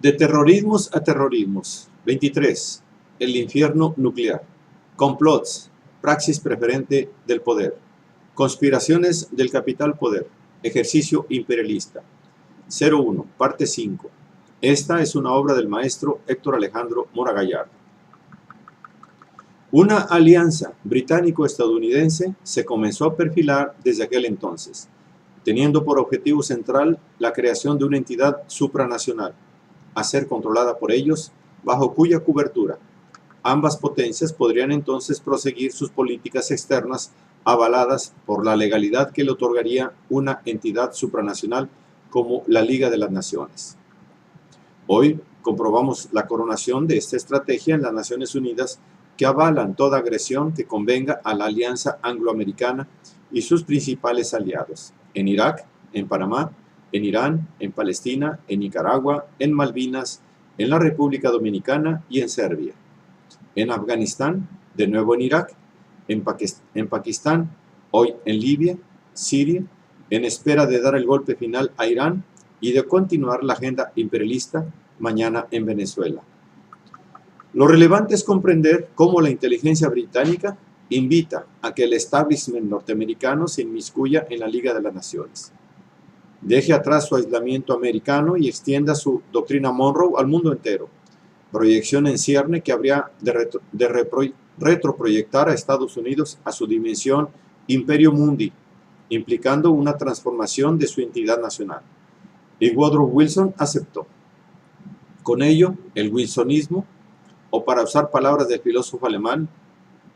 De terrorismos a terrorismos. 23. El infierno nuclear. Complots. Praxis preferente del poder. Conspiraciones del capital poder. Ejercicio imperialista. 01. Parte 5. Esta es una obra del maestro Héctor Alejandro Mora Gallardo. Una alianza británico-estadounidense se comenzó a perfilar desde aquel entonces, teniendo por objetivo central la creación de una entidad supranacional, a ser controlada por ellos, bajo cuya cobertura ambas potencias podrían entonces proseguir sus políticas externas avaladas por la legalidad que le otorgaría una entidad supranacional como la Liga de las Naciones. Hoy comprobamos la coronación de esta estrategia en las Naciones Unidas, que avalan toda agresión que convenga a la Alianza Angloamericana y sus principales aliados, en Irak, en Panamá, en Irán, en Palestina, en Nicaragua, en Malvinas, en la República Dominicana y en Serbia, en Afganistán, de nuevo en Irak, en Pakistán, hoy en Libia, Siria, en espera de dar el golpe final a Irán y de continuar la agenda imperialista mañana en Venezuela. Lo relevante es comprender cómo la inteligencia británica invita a que el establishment norteamericano se inmiscuya en la Liga de las Naciones, deje atrás su aislamiento americano y extienda su doctrina Monroe al mundo entero, proyección en cierne que habría de retroproyectar a Estados Unidos a su dimensión Imperio Mundi, implicando una transformación de su entidad nacional. Y Woodrow Wilson aceptó. Con ello, el wilsonismo, o para usar palabras del filósofo alemán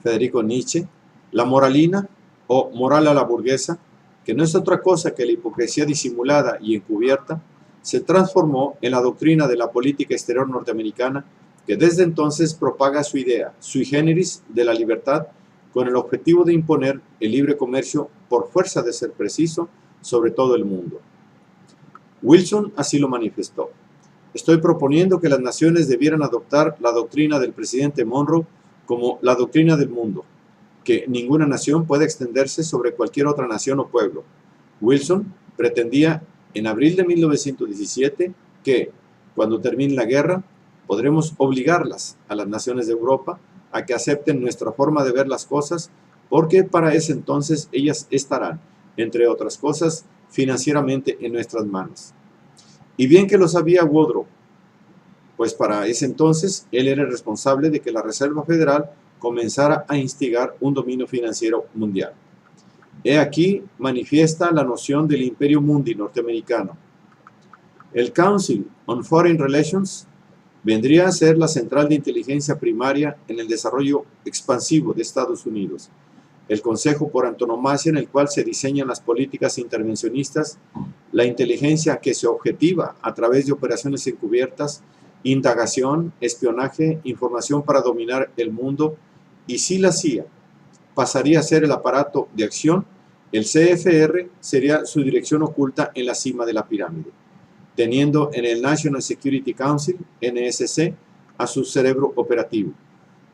Friedrich Nietzsche, la moralina o moral a la burguesa, que no es otra cosa que la hipocresía disimulada y encubierta, se transformó en la doctrina de la política exterior norteamericana, que desde entonces propaga su idea sui generis de la libertad con el objetivo de imponer el libre comercio por fuerza de ser preciso sobre todo el mundo. Wilson así lo manifestó. Estoy proponiendo que las naciones debieran adoptar la doctrina del presidente Monroe como la doctrina del mundo, que ninguna nación puede extenderse sobre cualquier otra nación o pueblo. Wilson pretendía en abril de 1917 que, cuando termine la guerra, podremos obligarlas a las naciones de Europa a que acepten nuestra forma de ver las cosas, porque para ese entonces ellas estarán, entre otras cosas, financieramente en nuestras manos. Y bien que lo sabía Woodrow, pues para ese entonces él era el responsable de que la Reserva Federal comenzara a instigar un dominio financiero mundial. He aquí manifiesta la noción del Imperio Mundi norteamericano. El Council on Foreign Relations vendría a ser la central de inteligencia primaria en el desarrollo expansivo de Estados Unidos, el consejo por antonomasia en el cual se diseñan las políticas intervencionistas, la inteligencia que se objetiva a través de operaciones encubiertas, indagación, espionaje, información para dominar el mundo, y si la CIA pasaría a ser el aparato de acción, el CFR sería su dirección oculta en la cima de la pirámide, teniendo en el National Security Council, NSC, a su cerebro operativo,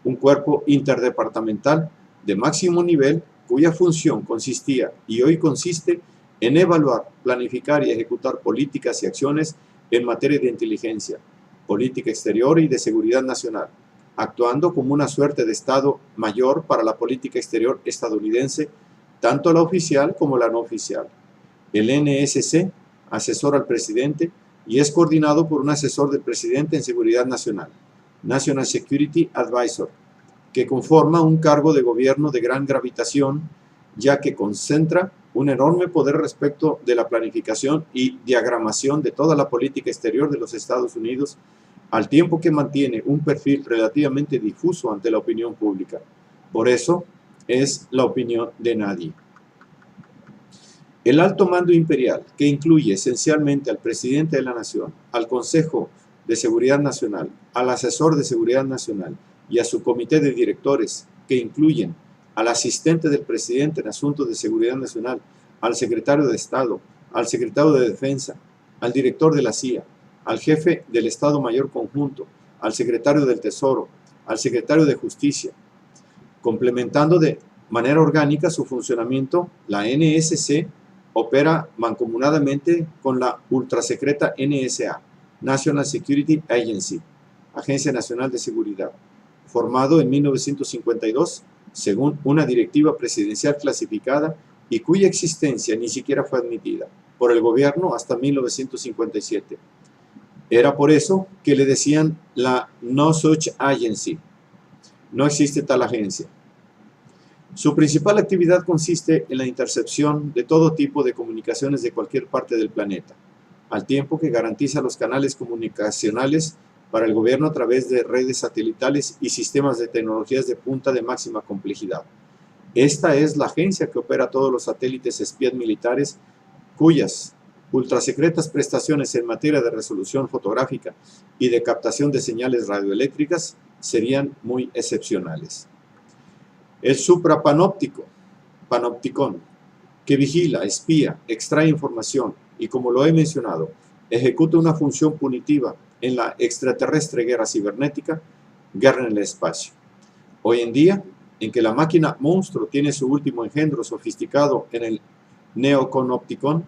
un cuerpo interdepartamental de máximo nivel cuya función consistía y hoy consiste en evaluar, planificar y ejecutar políticas y acciones en materia de inteligencia, política exterior y de seguridad nacional, actuando como una suerte de Estado mayor para la política exterior estadounidense, tanto la oficial como la no oficial. El NSC asesora al presidente y es coordinado por un asesor del presidente en seguridad nacional, National Security Advisor, que conforma un cargo de gobierno de gran gravitación, ya que concentra un enorme poder respecto de la planificación y diagramación de toda la política exterior de los Estados Unidos, al tiempo que mantiene un perfil relativamente difuso ante la opinión pública. Por eso es la opinión de nadie. El alto mando imperial, que incluye esencialmente al presidente de la nación, al Consejo de Seguridad Nacional, al asesor de Seguridad Nacional y a su comité de directores, que incluyen al asistente del presidente en asuntos de seguridad nacional, al secretario de Estado, al secretario de Defensa, al director de la CIA, al jefe del Estado Mayor Conjunto, al secretario del Tesoro, al secretario de Justicia, complementando de manera orgánica su funcionamiento. La NSC opera mancomunadamente con la ultrasecreta NSA, National Security Agency, Agencia Nacional de Seguridad, formado en 1952 según una directiva presidencial clasificada y cuya existencia ni siquiera fue admitida por el gobierno hasta 1957. Era por eso que le decían la No Such Agency. No existe tal agencia. Su principal actividad consiste en la intercepción de todo tipo de comunicaciones de cualquier parte del planeta, al tiempo que garantiza los canales comunicacionales para el gobierno a través de redes satelitales y sistemas de tecnologías de punta de máxima complejidad. Esta es la agencia que opera todos los satélites espías militares cuyas ultrasecretas prestaciones en materia de resolución fotográfica y de captación de señales radioeléctricas serían muy excepcionales. El suprapanóptico, panopticon, que vigila, espía, extrae información y, como lo he mencionado, ejecuta una función punitiva en la extraterrestre guerra cibernética, guerra en el espacio. Hoy en día, en que la máquina monstruo tiene su último engendro sofisticado en el Neoconopticon,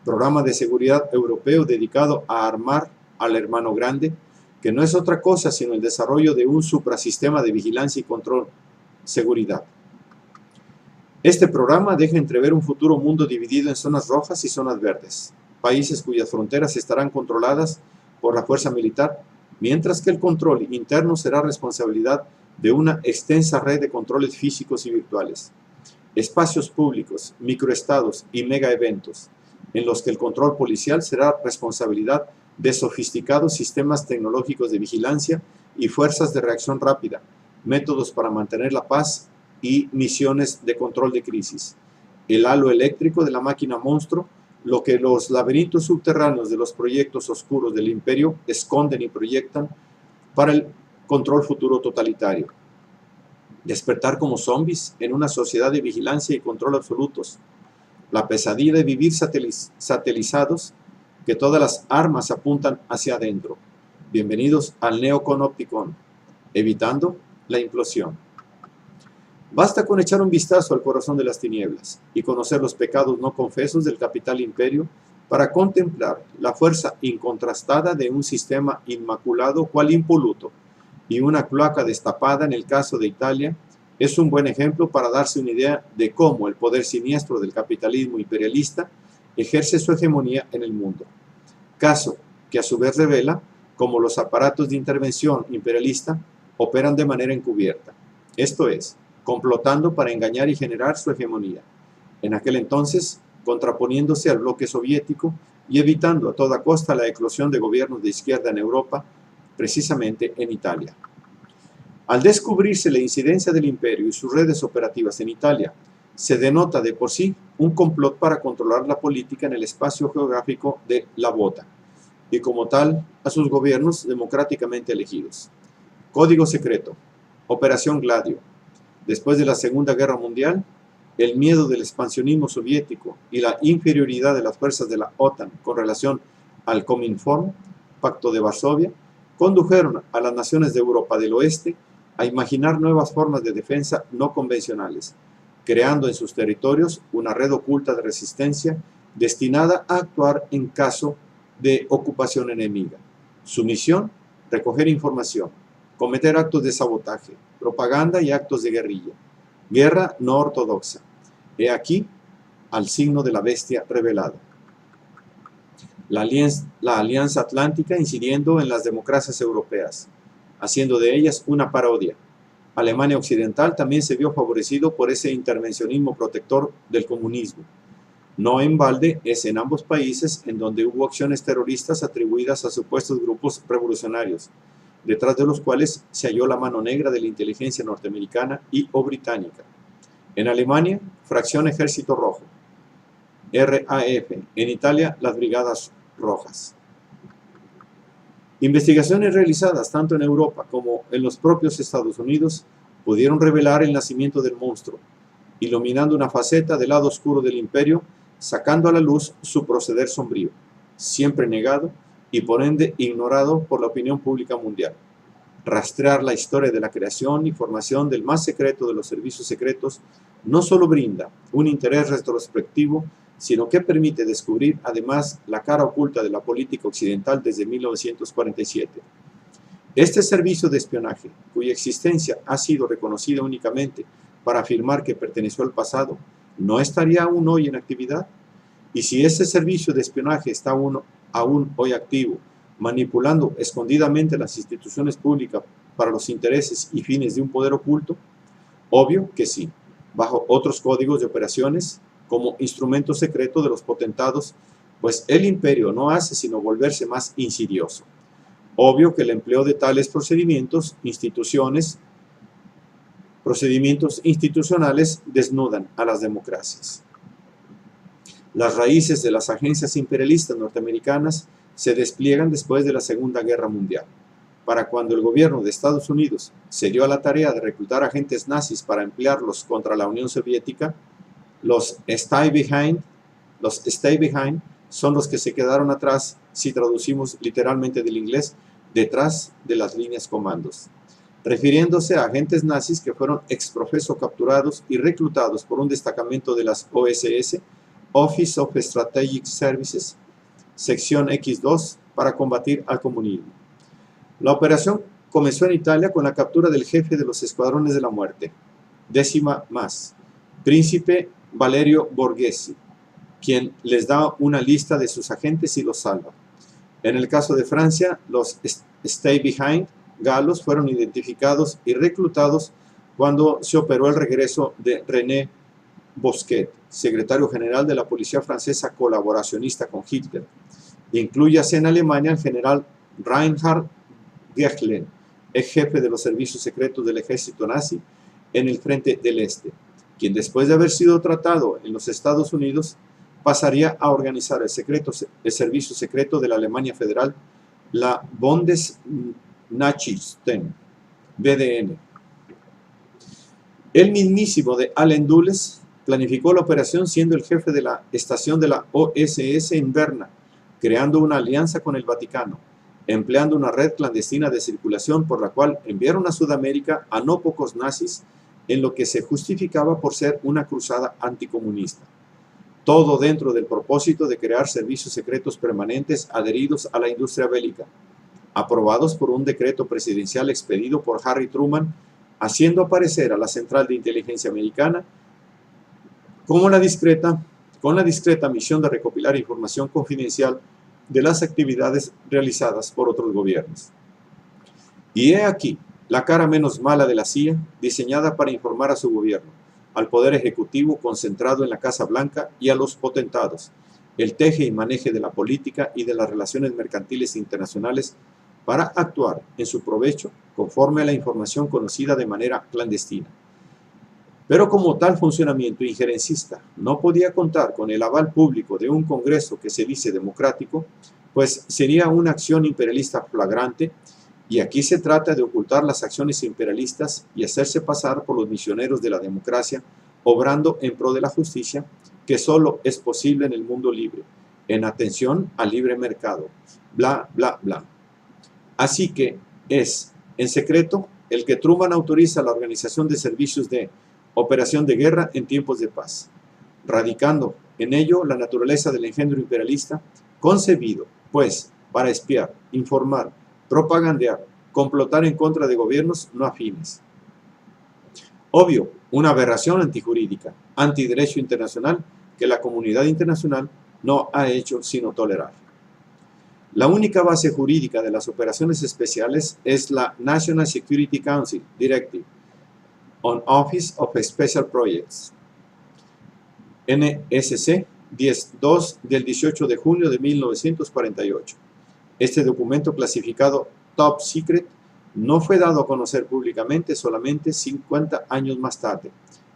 programa de seguridad europeo dedicado a armar al hermano grande, que no es otra cosa sino el desarrollo de un suprasistema de vigilancia y control, seguridad. Este programa deja entrever un futuro mundo dividido en zonas rojas y zonas verdes, países cuyas fronteras estarán controladas por la fuerza militar, mientras que el control interno será responsabilidad de una extensa red de controles físicos y virtuales, espacios públicos, microestados y megaeventos, en los que el control policial será responsabilidad de sofisticados sistemas tecnológicos de vigilancia y fuerzas de reacción rápida, métodos para mantener la paz y misiones de control de crisis. El halo eléctrico de la máquina monstruo, lo que los laberintos subterráneos de los proyectos oscuros del imperio esconden y proyectan para el control futuro totalitario. Despertar como zombies en una sociedad de vigilancia y control absolutos. La pesadilla de vivir satelizados, que todas las armas apuntan hacia adentro. Bienvenidos al Neoconopticon, evitando la implosión. Basta con echar un vistazo al corazón de las tinieblas y conocer los pecados no confesos del capital imperio para contemplar la fuerza incontrastada de un sistema inmaculado cual impoluto, y una cloaca destapada en el caso de Italia es un buen ejemplo para darse una idea de cómo el poder siniestro del capitalismo imperialista ejerce su hegemonía en el mundo. Caso que a su vez revela cómo los aparatos de intervención imperialista operan de manera encubierta, esto es, complotando para engañar y generar su hegemonía, en aquel entonces contraponiéndose al bloque soviético y evitando a toda costa la eclosión de gobiernos de izquierda en Europa, precisamente en Italia. Al descubrirse la incidencia del imperio y sus redes operativas en Italia, se denota de por sí un complot para controlar la política en el espacio geográfico de la bota, y como tal a sus gobiernos democráticamente elegidos. Código secreto, Operación Gladio. Después de la Segunda Guerra Mundial, el miedo del expansionismo soviético y la inferioridad de las fuerzas de la OTAN con relación al Cominform, Pacto de Varsovia, condujeron a las naciones de Europa del Oeste a imaginar nuevas formas de defensa no convencionales, creando en sus territorios una red oculta de resistencia destinada a actuar en caso de ocupación enemiga. Su misión, recoger información, cometer actos de sabotaje, propaganda y actos de guerrilla. Guerra no ortodoxa. He aquí al signo de la bestia revelada. La Alianza Atlántica incidiendo en las democracias europeas, haciendo de ellas una parodia. Alemania Occidental también se vio favorecido por ese intervencionismo protector del comunismo. No en balde es en ambos países en donde hubo acciones terroristas atribuidas a supuestos grupos revolucionarios, detrás de los cuales se halló la mano negra de la inteligencia norteamericana y o británica. En Alemania, Fracción Ejército Rojo, RAF, en Italia, las Brigadas Rojas. Investigaciones realizadas tanto en Europa como en los propios Estados Unidos pudieron revelar el nacimiento del monstruo, iluminando una faceta del lado oscuro del imperio, sacando a la luz su proceder sombrío, siempre negado y por ende ignorado por la opinión pública mundial. Rastrear la historia de la creación y formación del más secreto de los servicios secretos no solo brinda un interés retrospectivo, sino que permite descubrir además la cara oculta de la política occidental desde 1947. Este servicio de espionaje, cuya existencia ha sido reconocida únicamente para afirmar que perteneció al pasado, ¿no estaría aún hoy en actividad? Y si ese servicio de espionaje está aún hoy activo, manipulando escondidamente las instituciones públicas para los intereses y fines de un poder oculto, obvio que sí, bajo otros códigos de operaciones, como instrumento secreto de los potentados, pues el imperio no hace sino volverse más insidioso. Obvio que el empleo de tales procedimientos institucionales desnudan a las democracias. Las raíces de las agencias imperialistas norteamericanas se despliegan después de la Segunda Guerra Mundial. Para cuando el gobierno de Estados Unidos se dio a la tarea de reclutar agentes nazis para emplearlos contra la Unión Soviética, los stay behind son los que se quedaron atrás, si traducimos literalmente del inglés, detrás de las líneas comandos, refiriéndose a agentes nazis que fueron exprofeso capturados y reclutados por un destacamento de las OSS, Office of Strategic Services, sección X2, para combatir al comunismo. La operación comenzó en Italia con la captura del jefe de los escuadrones de la muerte, décima más, príncipe Valerio Borghese, quien les da una lista de sus agentes y los salva. En el caso de Francia, los Stay Behind galos fueron identificados y reclutados cuando se operó el regreso de René Bosquet, secretario general de la policía francesa colaboracionista con Hitler. Inclúyase en Alemania el general Reinhard Gehlen, ex jefe de los servicios secretos del ejército nazi en el frente del Este, quien después de haber sido tratado en los Estados Unidos pasaría a organizar el servicio secreto de la Alemania Federal, la Bundesnachrichten, BDN. El mismísimo de Allen Dulles planificó la operación siendo el jefe de la estación de la OSS en Berna, creando una alianza con el Vaticano, empleando una red clandestina de circulación por la cual enviaron a Sudamérica a no pocos nazis en lo que se justificaba por ser una cruzada anticomunista. Todo dentro del propósito de crear servicios secretos permanentes adheridos a la industria bélica, aprobados por un decreto presidencial expedido por Harry Truman, haciendo aparecer a la Central de Inteligencia Americana con la discreta misión de recopilar información confidencial de las actividades realizadas por otros gobiernos. Y he aquí la cara menos mala de la CIA, diseñada para informar a su gobierno, al poder ejecutivo concentrado en la Casa Blanca y a los potentados, el teje y maneje de la política y de las relaciones mercantiles internacionales para actuar en su provecho conforme a la información conocida de manera clandestina. Pero como tal funcionamiento injerencista no podía contar con el aval público de un Congreso que se dice democrático, pues sería una acción imperialista flagrante, y aquí se trata de ocultar las acciones imperialistas y hacerse pasar por los misioneros de la democracia, obrando en pro de la justicia, que solo es posible en el mundo libre, en atención al libre mercado, bla, bla, bla. Así que es, en secreto, el que Truman autoriza la organización de servicios de operación de guerra en tiempos de paz, radicando en ello la naturaleza del engendro imperialista, concebido, pues, para espiar, informar, propagandear, complotar en contra de gobiernos no afines. Obvio, una aberración antijurídica, antiderecho internacional, que la comunidad internacional no ha hecho sino tolerar. La única base jurídica de las operaciones especiales es la National Security Council Directive on Office of Special Projects, NSC 10.2 del 18 de junio de 1948. Este documento clasificado Top Secret no fue dado a conocer públicamente solamente 50 años más tarde.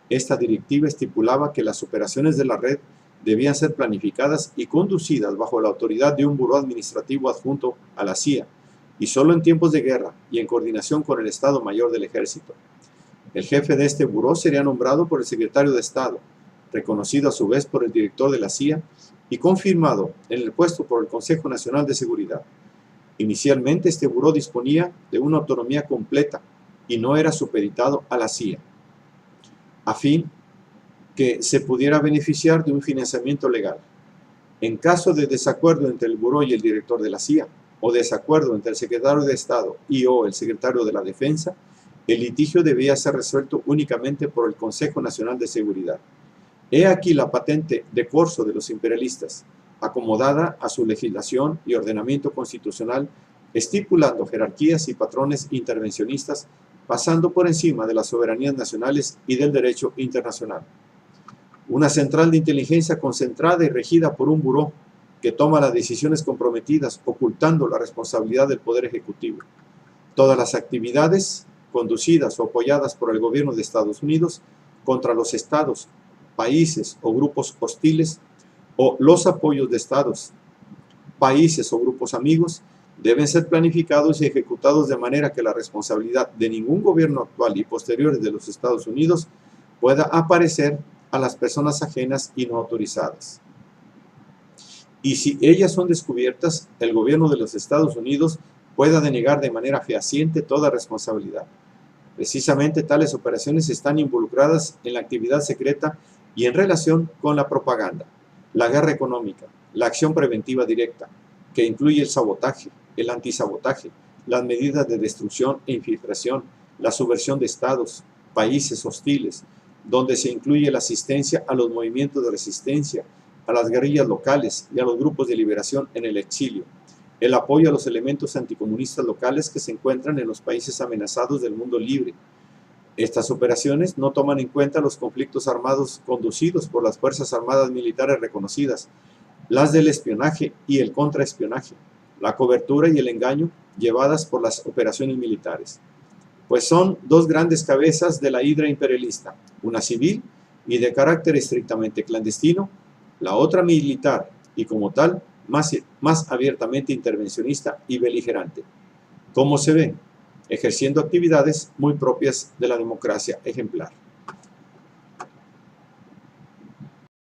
Esta directiva estipulaba que las operaciones de la red debían ser planificadas y conducidas bajo la autoridad de un buró administrativo adjunto a la CIA, y solo en tiempos de guerra y en coordinación con el Estado Mayor del Ejército. El jefe de este buró sería nombrado por el secretario de Estado, reconocido a su vez por el director de la CIA y confirmado en el puesto por el Consejo Nacional de Seguridad. Inicialmente este buró disponía de una autonomía completa y no era supeditado a la CIA, a fin que se pudiera beneficiar de un financiamiento legal. En caso de desacuerdo entre el buró y el director de la CIA, o desacuerdo entre el secretario de Estado y o el secretario de la Defensa, el litigio debía ser resuelto únicamente por el Consejo Nacional de Seguridad. He aquí la patente de corso de los imperialistas, acomodada a su legislación y ordenamiento constitucional, estipulando jerarquías y patrones intervencionistas, pasando por encima de las soberanías nacionales y del derecho internacional. Una central de inteligencia concentrada y regida por un buró que toma las decisiones comprometidas, ocultando la responsabilidad del Poder Ejecutivo. Todas las actividades conducidas o apoyadas por el gobierno de Estados Unidos contra los estados, países o grupos hostiles, o los apoyos de estados, países o grupos amigos, deben ser planificados y ejecutados de manera que la responsabilidad de ningún gobierno actual y posteriores de los Estados Unidos pueda aparecer a las personas ajenas y no autorizadas. Y si ellas son descubiertas, el gobierno de los Estados Unidos pueda denegar de manera fehaciente toda responsabilidad. Precisamente tales operaciones están involucradas en la actividad secreta y en relación con la propaganda, la guerra económica, la acción preventiva directa, que incluye el sabotaje, el antisabotaje, las medidas de destrucción e infiltración, la subversión de estados, países hostiles, donde se incluye la asistencia a los movimientos de resistencia, a las guerrillas locales y a los grupos de liberación en el exilio, el apoyo a los elementos anticomunistas locales que se encuentran en los países amenazados del mundo libre. Estas operaciones no toman en cuenta los conflictos armados conducidos por las Fuerzas Armadas Militares reconocidas, las del espionaje y el contraespionaje, la cobertura y el engaño llevadas por las operaciones militares. Pues son dos grandes cabezas de la hidra imperialista, una civil y de carácter estrictamente clandestino, la otra militar y como tal más abiertamente intervencionista y beligerante. Como se ve, ejerciendo actividades muy propias de la democracia ejemplar.